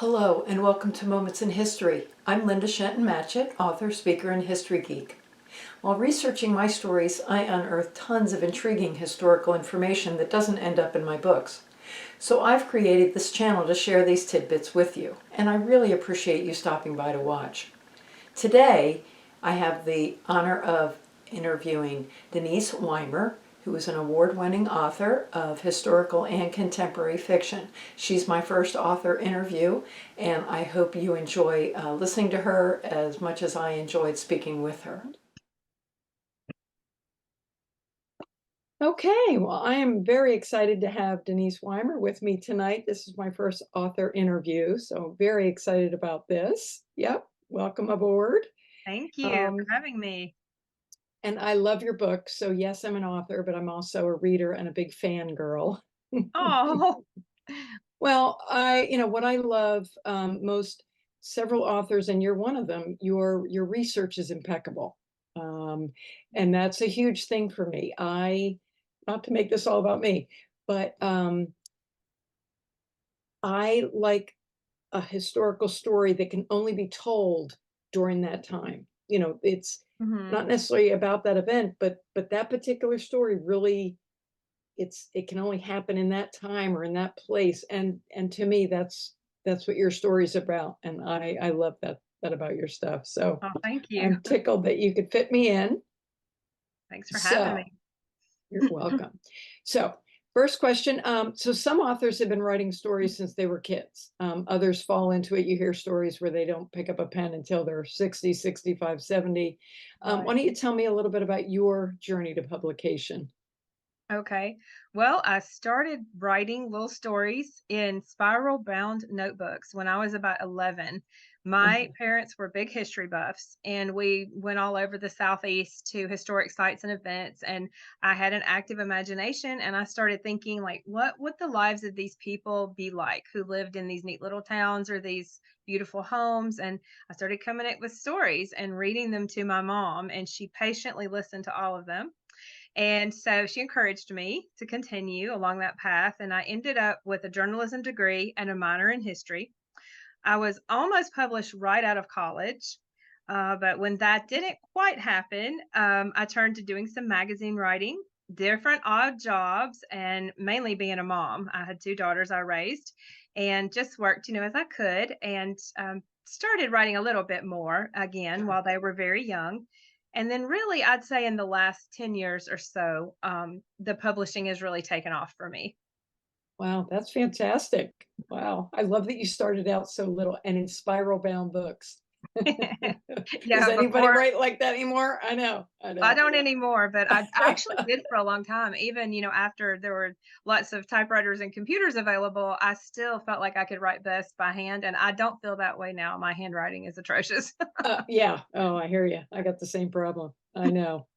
Hello, and welcome to Moments in History. I'm Linda Shenton Matchett, author, speaker, and history geek. While researching my stories, I unearthed tons of intriguing historical information that doesn't end up in my books. So I've created this channel to share these tidbits with you, and I really appreciate you stopping by to watch. Today, I have the honor of interviewing Denise Weimer, who is an award-winning author of historical and contemporary fiction. She's my first author interview, and I hope you enjoy listening to her as much as I enjoyed speaking with her. Okay, well, I am very excited to have Denise Weimer with me tonight. This is my first author interview, so very excited about this. Yep, welcome aboard. Thank you for Um, having me. And I love your book. So yes, I'm an author, but I'm also a reader and a big fangirl. Oh, Well, what I love most, several authors, and you're one of them, your research is impeccable. Um, and that's a huge thing for me. Not to make this all about me, but I like a historical story that can only be told during that time. It's mhm. not necessarily about that event, but that particular story really it can only happen in that time or in that place. And to me, that's what your story's about. And I love that about your stuff. So Oh, thank you. I'm tickled that you could fit me in. Thanks for having So me. you're welcome. So, first question. So, some authors have been writing stories since they were kids. Others fall into it. You hear stories where they don't pick up a pen until they're 60, 65, 70. Why Right. don't you tell me a little bit about your journey to publication? Okay. Well, I started writing little stories in spiral bound notebooks when I was about 11. My Mhm. parents were big history buffs, and we went all over the Southeast to historic sites and events. And I had an active imagination, and I started thinking, like, what would the lives of these people be like who lived in these neat little towns or these beautiful homes? And I started coming up with stories and reading them to my mom, and she patiently listened to all of them. And so she encouraged me to continue along that path. And I ended up with a journalism degree and a minor in history. I was almost published right out of college. But when that didn't quite happen, I turned to doing some magazine writing, different odd jobs, and mainly being a mom. I had two daughters I raised and just worked, as I could, and started writing a little bit more again while they were very young. And then, really, I'd say in the last 10 years or so, the publishing has really taken off for me. Wow, that's fantastic. Wow. I love that you started out so little and in spiral bound books. Does Yeah, anybody before write like that anymore? I know. I I know. don't anymore, but I actually did for a long time. Even, after there were lots of typewriters and computers available, I still felt like I could write best by hand, and I don't feel that way now. My handwriting is atrocious. Yeah. Oh, I hear you. I got the same problem. I know.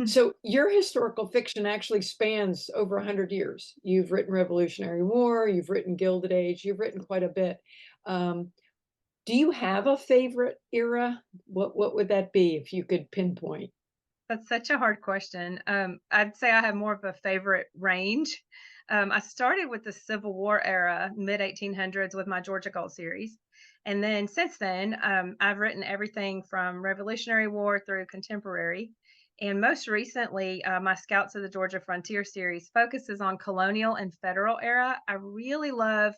So your historical fiction actually spans over 100 years. You've written Revolutionary War, you've written Gilded Age, you've written quite a bit. Um, do you have a favorite era? What would that be if you could pinpoint? That's such a hard question. I'd say I have more of a favorite range. I started with the Civil War era, mid 1800s, with my Georgia Gold series. And then since then, I've written everything from Revolutionary War through contemporary. And most recently, my Scouts of the Georgia Frontier series focuses on colonial and federal era. I really love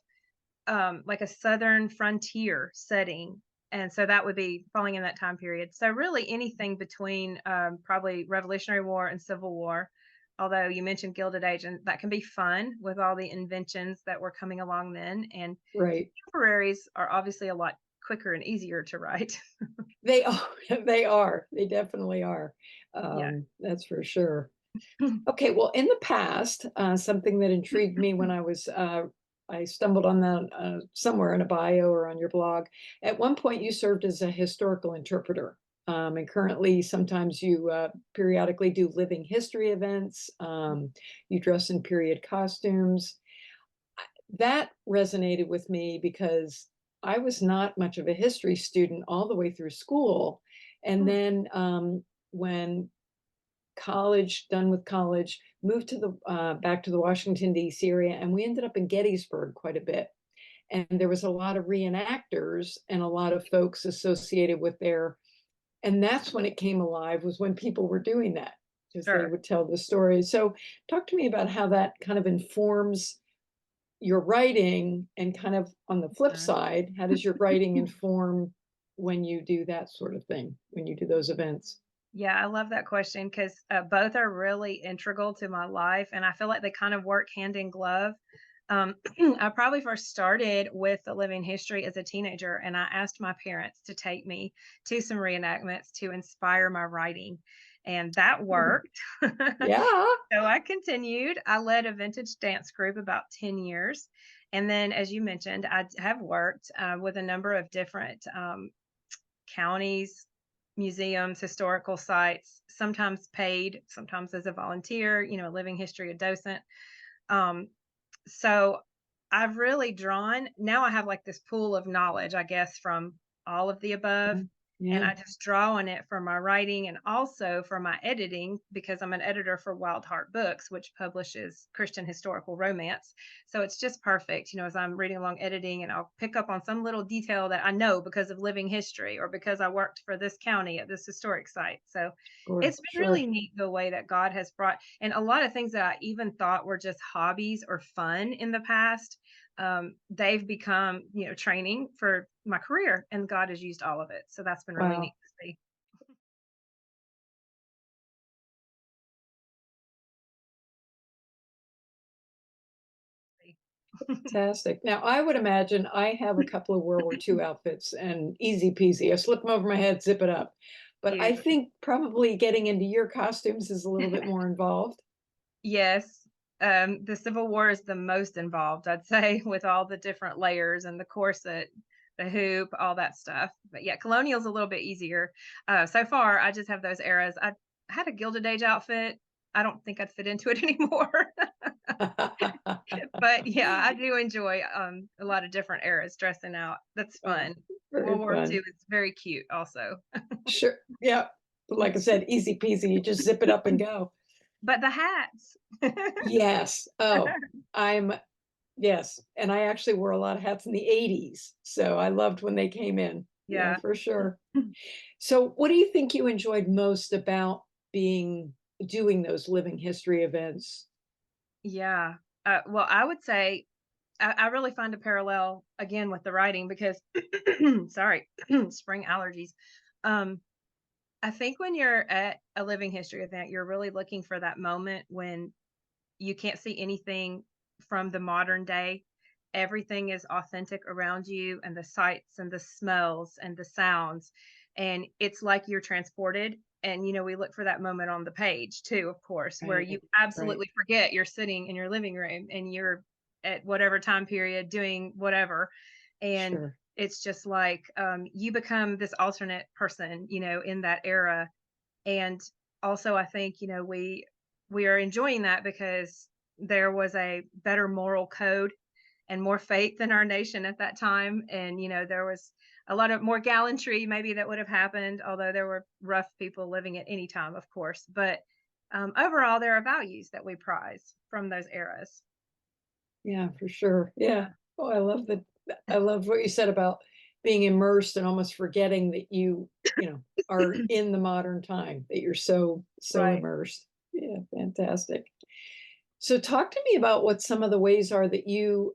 like a southern frontier setting. And so that would be falling in that time period. So really anything between probably Revolutionary War and Civil War. Although you mentioned Gilded Age, and that can be fun with all the inventions that were coming along then. And Right. contemporaries are obviously a lot quicker and easier to write. They are. They are. They definitely are. Yeah. That's for sure. Okay, well, in the past, something that intrigued me when I stumbled on that somewhere in a bio or on your blog. At one point, you served as a historical interpreter. And currently, sometimes you periodically do living history events. You dress in period costumes. That resonated with me because I was not much of a history student all the way through school. And Mm, then when done with college, moved to the back to the Washington D.C. area, and we ended up in Gettysburg quite a bit. and there was a lot of reenactors and a lot of folks associated with their, and that's when it came alive, was when people were doing that, because they Sure. would tell the stories. So talk to me about how that kind of informs your writing, and kind of on the flip Mhm. side, how does your writing inform when you do that sort of thing, when you do those events? Yeah, I love that question because both are really integral to my life, and I feel like they kind of work hand in glove. I probably first started with the living history as a teenager, and I asked my parents to take me to some reenactments to inspire my writing, and that Mhm. worked. Yeah. So I continued. I led a vintage dance group about 10 years. And then, as you mentioned, have worked with a number of different counties, museums, historical sites, sometimes paid, sometimes as a volunteer, a living history, a docent. Um, so I've really drawn now I have like this pool of knowledge, I guess, from all of the above. Yeah. And Yeah. I just draw on it for my writing and also for my editing because I'm an editor for Wild Heart Books, which publishes Christian historical romance. So it's just perfect, as I'm reading along editing and I'll pick up on some little detail that I know because of living history or because I worked for this county at this historic site. So Sure. it's been really Sure. neat the way that God has brought and a lot of things that I even thought were just hobbies or fun in the past, they've become, training for my career, and God has used all of it. So that's been really neat Wow. to see. Fantastic. Now, I would imagine I have a couple of World War II outfits, and easy peasy. I slip them over my head, zip it up. But I Cute. think probably getting into your costumes is a little bit more involved. Yes, the Civil War is the most involved, I'd say, with all the different layers and the corset, the hoop, all that stuff. But yeah, colonial's a little bit easier. So far, I just have those eras. I had a Gilded Age outfit. I don't think I'd fit into it anymore. But yeah, I do enjoy a lot of different eras dressing out. That's Oh, fun. World very War II fun. is very cute also. Sure. Yeah. Like I said, easy peasy. You just zip it up and go. But the hats. Yes. Oh, I'm, yes. And I actually wore a lot of hats in the 80s. So I loved when they came in. Yeah, Yeah. for sure. So what do you think you enjoyed most about doing those living history events? Yeah. Well, I would say I really find a parallel again with the writing because sorry, spring allergies. Um, I think when you're at a living history event, you're really looking for that moment when you can't see anything from the modern day. Everything is authentic around you, and the sights and the smells and the sounds. And it's like you're transported. And, we look for that moment on the page too, of course, where you Right. Right. absolutely forget you're sitting in your living room and you're at whatever time period doing whatever. And Sure. it's just like you become this alternate person, in that era and also, I think, we are enjoying that because there was a better moral code and more faith in our nation at that time. And, there was a lot of more gallantry maybe that would have happened, although there were rough people living at any time, of course. But overall, there are values that we prize from those eras. Yeah, for sure. Yeah. Yeah. Oh, I love what you said about being immersed and almost forgetting that are in the modern time, that you're so Right. immersed. Yeah, fantastic. So talk to me about what some of the ways are that you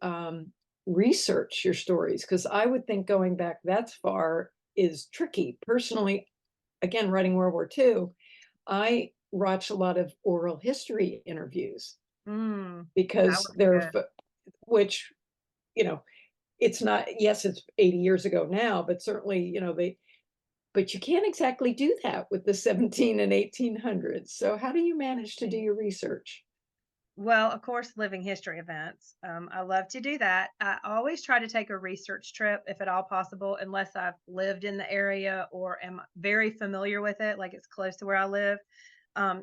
research your stories, because I would think going back that far is tricky. Personally, again, writing World War II, I watch a lot of oral history interviews Mm, that because would be they're, good. which, you know, it's not, yes, it's 80 years ago now, but certainly, but you can't exactly do that with the 17 and 1800s. So how do you manage to do your research? Well, of course, living history events. I love to do that. I always try to take a research trip if at all possible, unless I've lived in the area or am very familiar with it, like it's close to where I live.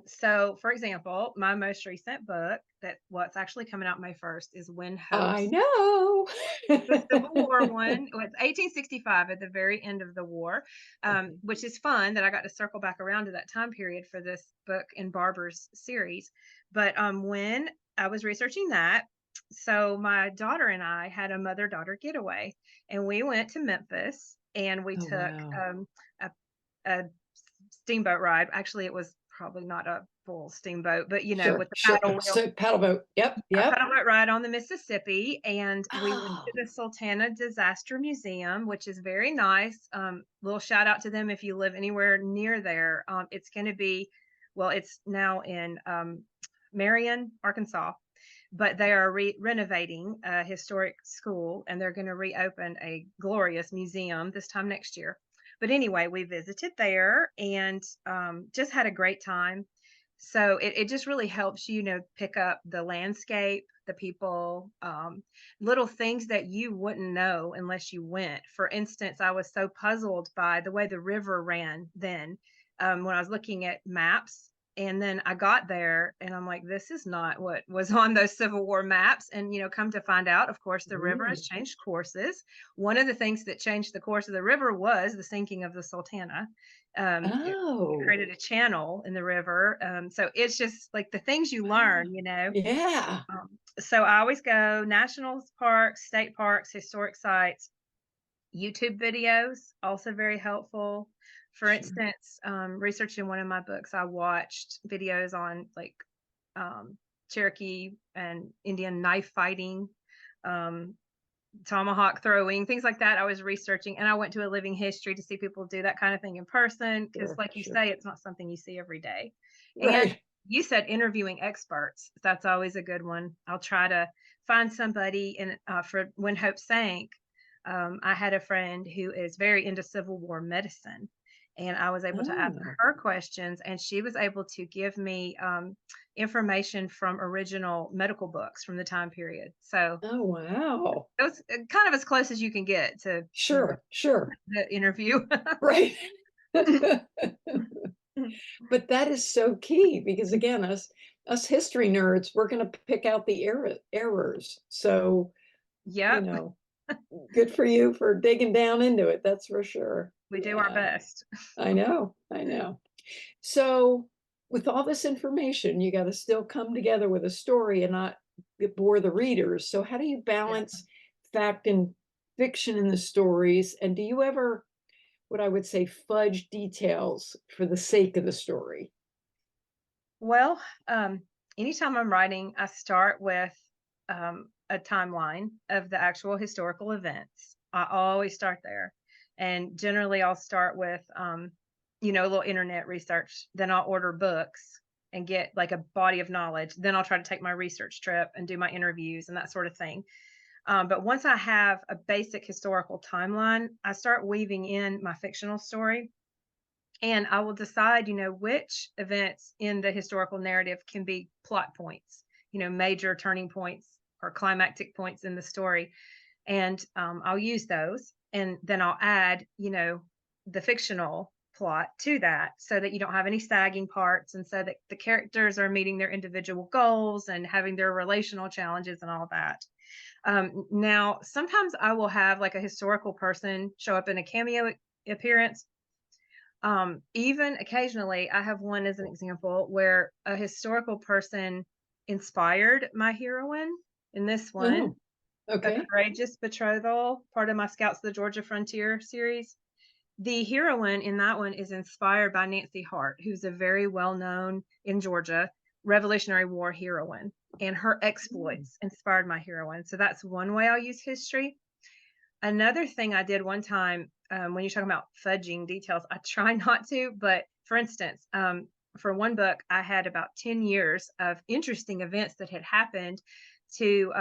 So, for example, my most recent book, that what's actually coming out May 1st, is When Hope. I know. It's a Civil War one. It was 1865 at the very end of the war, Okay. which is fun that I got to circle back around to that time period for this book in Barber's series. But when I was researching that, So my daughter and I had a mother-daughter getaway, and we went to Memphis, and we Oh, took, wow. a a steamboat ride. Actually, it was probably not a full steamboat, but, Sure, with the sure. paddle wheel. So paddle boat. Yep, A yep. paddle boat ride on the Mississippi, and we went to Oh, the Sultana Disaster Museum, which is very nice. Little shout out to them if you live anywhere near there. It's gonna be well, it's now in, Marion, Arkansas, but they are renovating a historic school, and they're gonna reopen a glorious museum this time next year. But anyway, we visited there and, just had a great time. So it just really helps you, pick up the landscape, the people, little things that you wouldn't know unless you went. For instance, I was so puzzled by the way the river ran then, when I was looking at maps. And then I got there and I'm like, this is not what was on those Civil War maps. And, come to find out, of course, the river has mm. changed courses. One of the things that changed the course of the river was the sinking of the Sultana. It Oh, created a channel in the river. So it's just like the things you learn, yeah. So I always go national parks, state parks, historic sites, YouTube videos, also very helpful. For Sure. instance, researching one of my books, I watched videos on like Cherokee and Indian knife fighting, um, tomahawk throwing, things like that. I was researching and I went to a living history to see people do that kind of thing in person because, Sure, like you sure. say, it's not something you see every day. And Right. you said interviewing experts. That's always a good one. I'll try to find somebody. And for When Hope Sank, I had a friend who is very into Civil War medicine. And I was able to ask Oh, her questions, and she was able to give me information from original medical books from the time period. So oh, wow. it was, kind of as close as you can get to, Sure, sure. the interview. Right. But that is so key because again, us history nerds, we're going to pick out the errors. So, you Yep, know, good for you for digging down into it. That's for sure. we do our Yeah, best. I know. I know. So, with all this information, you got to still come together with a story and not bore the readers. So, how do you Yeah. balance fact and fiction in the stories? And do you ever, what I would say, fudge details for the sake of the story? Well, anytime I'm writing, I start with, a timeline of the actual historical events. I always start there. And generally, I'll start with, a little internet research. Then I'll order books and get like a body of knowledge. Then I'll try to take my research trip and do my interviews and that sort of thing. But once I have a basic historical timeline, I start weaving in my fictional story, and I will decide, which events in the historical narrative can be plot points, major turning points or climactic points in the story. And I'll use those. And then I'll add, the fictional plot to that so that you don't have any sagging parts and so that the characters are meeting their individual goals and having their relational challenges and all that. Now, sometimes I will have like a historical person show up in a cameo appearance. Even occasionally, I have one as an example where a historical person inspired my heroine in this one, Oh, A okay. Courageous Betrothal, part of my Scouts of the Georgia Frontier series. The heroine in that one is inspired by Nancy Hart, who's a very well known in Georgia Revolutionary War heroine, and her Mm. exploits inspired my heroine. So that's one way I'll use history. Another thing I did one time, when you're talking about fudging details, I try not to, but for instance, for one book, I had about 10 years of interesting events that had happened to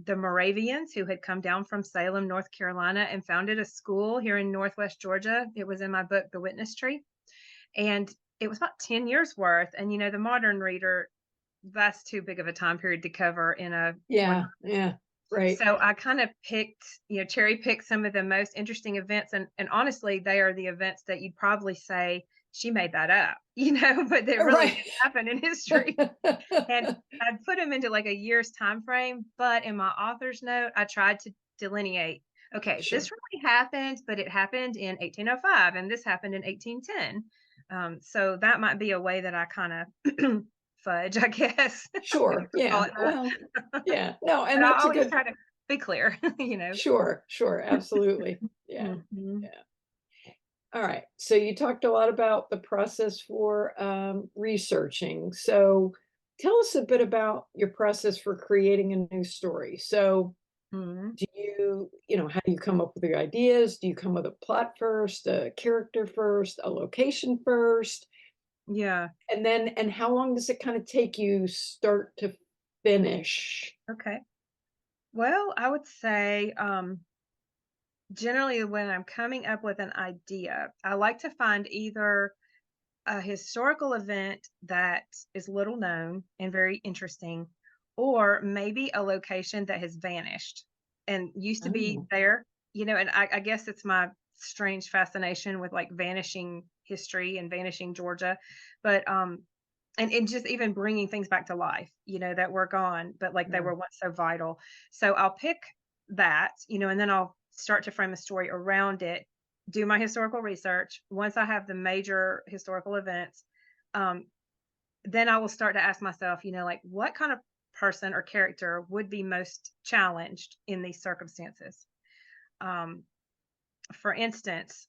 the Moravians who had come down from Salem, North Carolina, and founded a school here in Northwest Georgia. It was in my book, The Witness Tree. And it was about 10 years worth. And, the modern reader, that's too big of a time period to cover in a one. Yeah, yeah, right. So I kind of picked, cherry picked some of the most interesting events, and honestly, they are the events that you'd probably say she made that up, but they really Right. did happen in history. And I'd put them into like a year's time frame, but in my author's note, I tried to delineate, okay, this Sure. really happened, but it happened in 1805 and this happened in 1810. So that might be a way that I kind of fudge, I guess, if you Sure. would call Yeah. it that. Well, yeah. No, and But I that's a always good. try to be clear, you know? Sure, sure, absolutely. Yeah, Mhm. yeah. All right. So you talked a lot about the process for researching. So tell us a bit about your process for creating a new story. So Mhm. do how do you come up with your ideas? Do you come with a plot first, a character first, a location first? Yeah. And how long does it kind of take you start to finish? Okay. Well, I would say, generally when I'm coming up with an idea, I like to find either a historical event that is little known and very interesting, or maybe a location that has vanished and used to be Oh, there, and I guess it's my strange fascination with like vanishing history and vanishing Georgia. But and just even bringing things back to life, that were gone, but like they yeah. were once so vital. So I'll pick that, and then I'll start to frame a story around it, do my historical research. Once I have the major historical events, um, then I will start to ask myself, like what kind of person or character would be most challenged in these circumstances. Um, for instance,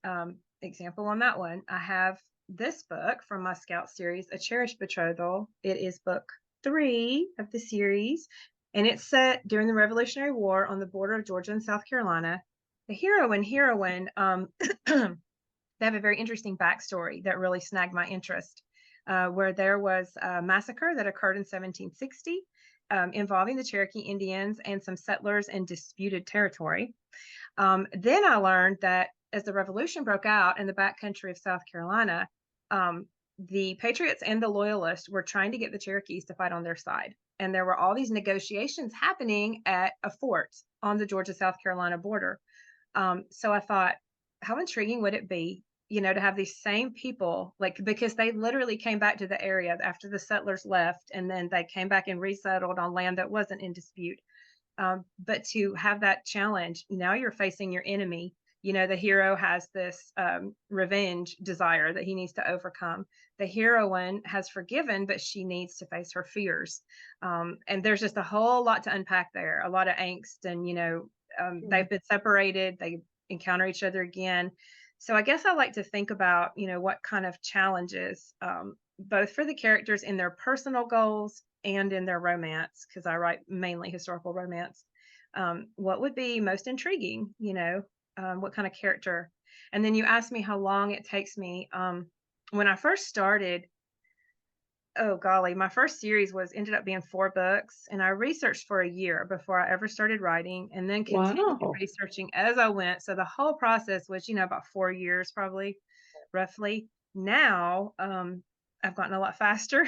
example on that one, I have this book from my Scout series, A Cherished Betrothal. It is book 3 of the series, and it's set during the Revolutionary War on the border of Georgia and South Carolina. The hero and heroine, they have a very interesting backstory that really snagged my interest, where there was a massacre that occurred in 1760 involving the Cherokee Indians and some settlers in disputed territory. Then I learned that as the revolution broke out in the backcountry of South Carolina, the Patriots and the Loyalists were trying to get the Cherokees to fight on their side. And there were all these negotiations happening at a fort on the Georgia South Carolina border. So I thought, how intriguing would it be, to have these same people, like, because they literally came back to the area after the settlers left, and then they came back and resettled on land that wasn't in dispute. But to have that challenge, now you're facing your enemy. The hero has this revenge desire that he needs to overcome. The heroine has forgiven, but she needs to face her fears. And there's just a whole lot to unpack there, a lot of angst. And, Mm, they've been separated, they encounter each other again. So I guess I like to think about, what kind of challenges, both for the characters in their personal goals and in their romance, because I write mainly historical romance. What would be most intriguing, what kind of character? And then you asked me how long it takes me. When I first started, oh golly, my first series was ended up being 4 books, and I researched for a year before I ever started writing, and then continued wow. researching as I went. So the whole process was, about 4 years, probably, roughly. Now, I've gotten a lot faster,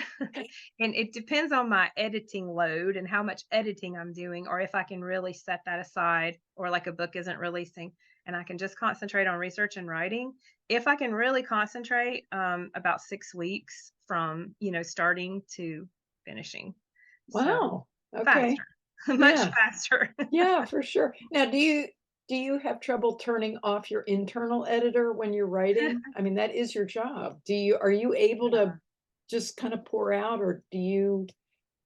and it depends on my editing load and how much editing I'm doing, or if I can really set that aside, or like a book isn't releasing, and I can just concentrate on research and writing. If I can really concentrate, about 6 weeks from, starting to finishing. So Wow. Okay. faster, much Yeah. faster. Yeah, for sure. Now, do you have trouble turning off your internal editor when you're writing? I mean, that is your job. Are you able to just kind of pour out, or do you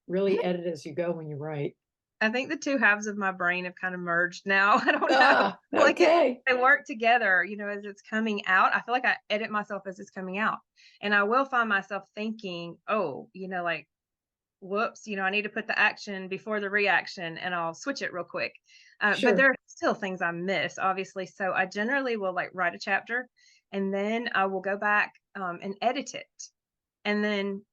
really edit as you go when you write? I think the 2 halves of my brain have kind of merged now. I don't know. Ah, Like okay. they work together, as it's coming out. I feel like I edit myself as it's coming out. And I will find myself thinking, oh, like, whoops, I need to put the action before the reaction, and I'll switch it real quick. But Sure. there are still things I miss, obviously. So I generally will like write a chapter, and then I will go back and edit it. And then,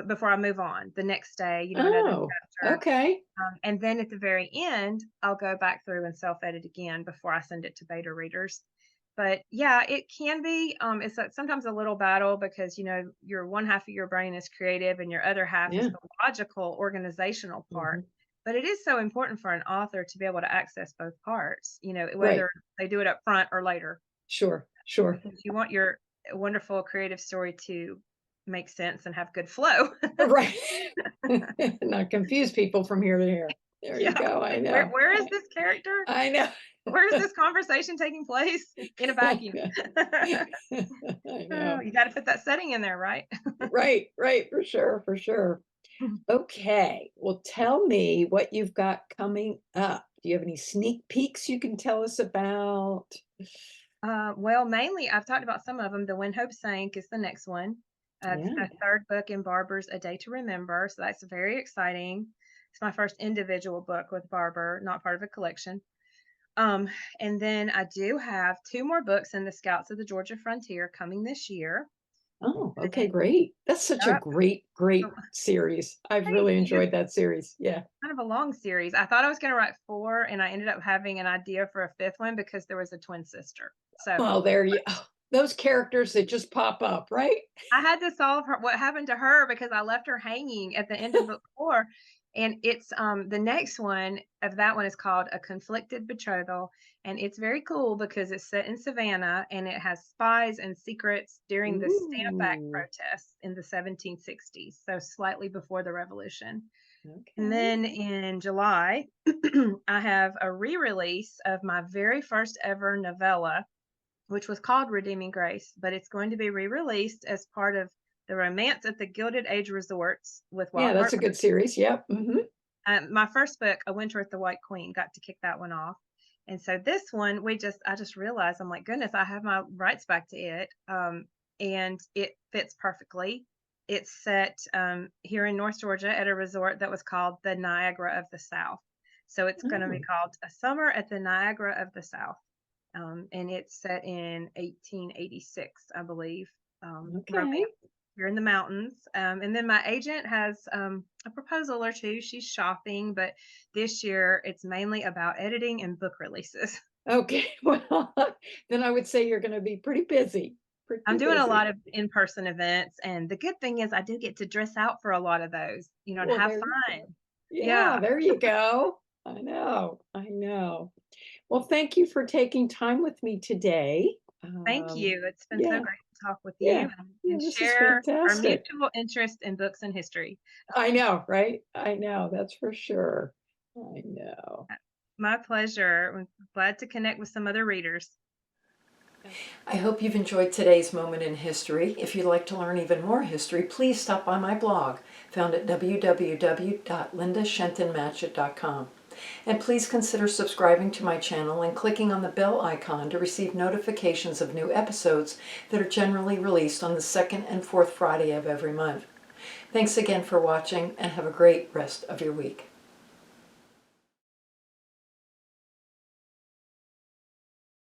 before I move on the next day, another Oh, chapter. okay. And then at the very end, I'll go back through and self-edit again before I send it to beta readers. But yeah, it can be, sometimes a little battle because, your one half of your brain is creative and your other half is Yeah. the logical, organizational part. Mhm. But it is so important for an author to be able to access both parts, Right. whether they do it up front or later, Sure. Sure. because you want your wonderful creative story to make sense and have good flow. Right. Not confuse people from here to here. There you Yeah. go. I Like, know. where is this character? I know. Where's this conversation taking place? In a vacuum. I Oh, know. you gotta put that setting in there, right? Right, right, for sure, for sure. Okay, well, tell me what you've got coming up. Do you have any sneak peeks you can tell us about? Well, mainly, I've talked about some of them. The When Hope Sank is the next one. It's Yeah. the third book in Barber's A Day to Remember, so that's very exciting. It's my first individual book with Barber, not part of a collection. Um, and then I do have 2 more books in the Scouts of the Georgia Frontier coming this year. Oh, okay, And great. That's such a yep. great, Oh, great series. I've thank really you. enjoyed that series. Yeah. Kind of a long series. I thought I was gonna write 4, and I ended up having an idea for a 5th one because there was a twin sister. So Well, there you those characters that just pop up, right? I had to solve her what happened to her because I left her hanging at the end of book 4, and it's, the next one of that one is called A Conflicted Betrothal, and it's very cool because it's set in Savannah, and it has spies and secrets during the Stamp Act Ooh, protests in the 1760s, so slightly before the Revolution. And okay. then in July, I have a re-release of my very first ever novella, which was called Redeeming Grace, but it's going to be re-released as part of the Romance at the Gilded Age Resorts with Yeah, Wild that's Heart. a good series. Yep. My first book, A Winter with the White Queen, got to kick that one off. And so this one, I just realized, I'm like, goodness, I have my rights back to it. And it fits perfectly. It's set here in North Georgia at a resort that was called the Niagara of the South. So it's going to be Oh, called A Summer at the Niagara of the South. And it's set in 1886, I believe. okay. Romance here in the mountains. And then my agent has a proposal or two. She's shopping, but this year it's mainly about editing and book releases. Okay. Well, then I would say you're going to be pretty busy. I'm Pretty doing a lot busy. of in-person events, and the good thing is I do get to dress out for a lot of those, and Well, have there you go. fun. Yeah, Yeah. there you go. I know. I know. Well, thank you for taking time with me today. Thank you. It's been so Yeah, great to talk with you yeah, yeah, and this is share our fantastic. mutual interest in books and history. I know, right? I know, that's for sure. I know. My pleasure. I'm glad to connect with some other readers. I hope you've enjoyed today's moment in history. If you'd like to learn even more history, please stop by my blog, found at www.lindashentonmatchett.com. And please consider subscribing to my channel and clicking on the bell icon to receive notifications of new episodes that are generally released on the second and fourth Friday of every month. Thanks again for watching, and have a great rest of your week.